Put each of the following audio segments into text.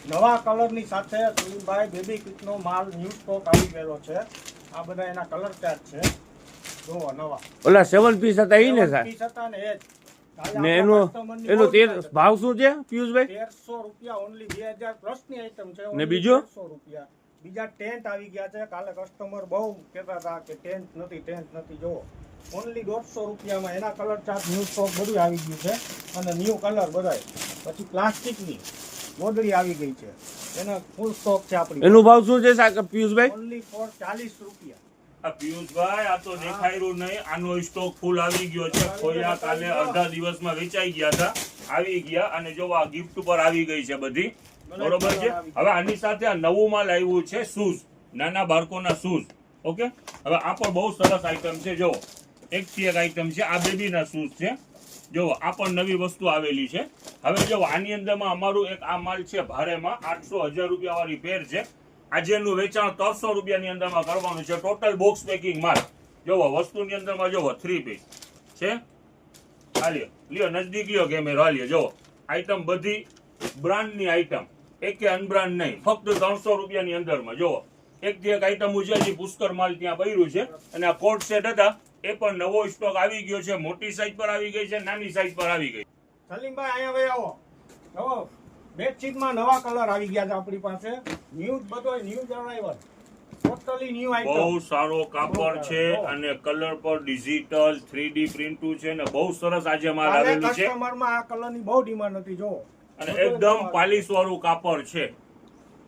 નવા કલરની સાથે સુલીભાઈ બેબી કિટનો માલ ન્યૂ સ્ટોક આવી ગયેલો છે. આ બધા એના કલર ચાર્ટ છે. જોવો નવા. ઓલા 7 પીસ હતા ઈ ને સાહેબ? 7 પીસ હતા ને એ જ. ને એનો ભાવ શું છે પિયુષભાઈ? 1300 રૂપિયા ઓનલી. 2000 પ્લસ ની આઈટમ છે. ને બીજો 1300 રૂપિયા. બીજા ટેન્ટ આવી ગયા છે. કાલે કસ્ટમર બહુ કહેતા હતા કે ટેન્ટ નથી. જોવો ઓનલી 150 રૂપિયામાં એના કલર ચાર્ટ ન્યૂ સ્ટોક બધું આવી ગયું છે અને ન્યૂ કલર બધાય. પછી પ્લાસ્ટિકની ગોદડી આવી ગઈ છે. એનો ફૂલ સ્ટોક છે આપણી. એનો ભાવ શું છે પિયુષભાઈ? ઓનલી ફોર 40 રૂપિયા. પિયુષભાઈ આ તો દેખાયું નહીં. આનો સ્ટોક ફૂલ આવી ગયો છે. ખોયા કાલે અડધા દિવસમાં વેચાઈ ગયા હતા, આવી ગયા. અને જો આ ગિફ્ટ ઉપર આવી ગઈ છે બધી, બરોબર છે. હવે આની સાથે આ નવું માલ આવ્યું છે, શૂઝ, નાના બાળકોના શૂઝ. ઓકે, હવે આ પણ બહુ સરસ આઈટમ છે. જો એકથી એક આઈટમ છે. આ બેબીના શૂઝ છે. જો આ પણ નવી વસ્તુ આવેલી છે. હવે જો આની અંદરમાં અમારું એક આ માલ છે ભારેમાં 800-1000 રૂપિયા વાળી પેર છે. આજેનું વેચાણ 300 રૂપિયાની અંદરમાં કરવાનું છે. ટોટલ બોક્સ પેકિંગ માલ. જોવો વસ્તુની અંદરમાં જોવો 3 પીસ છે. લ્યો નજદીક લ્યો કેમેરો. લ્યો જો આઈટમ બધી બ્રાન્ડની આઈટમ, એકે અનબ્રાન્ડ નહીં, ફક્ત 300 રૂપિયાની અંદરમાં. જોવો એકથી એક આઈટમ ઉજાજી પુષ્કર માલ ત્યાં પડ્યું છે. અને આ કોટ સેટ હતા એ પણ નવો સ્ટોક આવી ગયો છે. મોટી સાઈઝ પર આવી ગઈ છે, નાની સાઈઝ પર આવી ગઈ. સલીમભાઈ અહીંયા ભાઈ આવો. જો બેડશીટમાં નવા કલર આવી ગયા છે આપણી પાસે. ન્યૂ બધો new arrival, totally new item. બહુ સારો કાપડ છે અને કલર પર ડિજિટલ 3D પ્રિન્ટું છે ને બહુ સરસ આજે માલ આવેલું છે. કસ્ટમરમાં આ કલરની બહુ ડિમાન્ડ હતી. જો અને એકદમ પાલિશ વાળું કાપડ છે.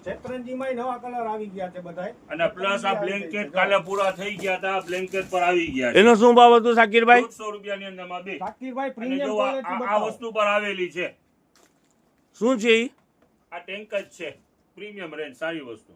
શેતરંજીમાં નવા કલર આવી ગયા છે બધાય. અને પ્લસ આ બ્લેન્કેટ કાલે પૂરા થઈ ગયા હતા, બ્લેન્કેટ પર આવી ગયા છે. એનો શું ભાવ હતો શાકીરભાઈ? 100 રૂપિયાની અંદરમાં બે. શાકીરભાઈ અને પ્રીમિયમ જો ક્વોલિટી આ વસ્તુ પર આવેલી છે. શું છે ઈ? આ ટેન્ક જ છે, પ્રીમિયમ રેન્જ, સારી વસ્તુ.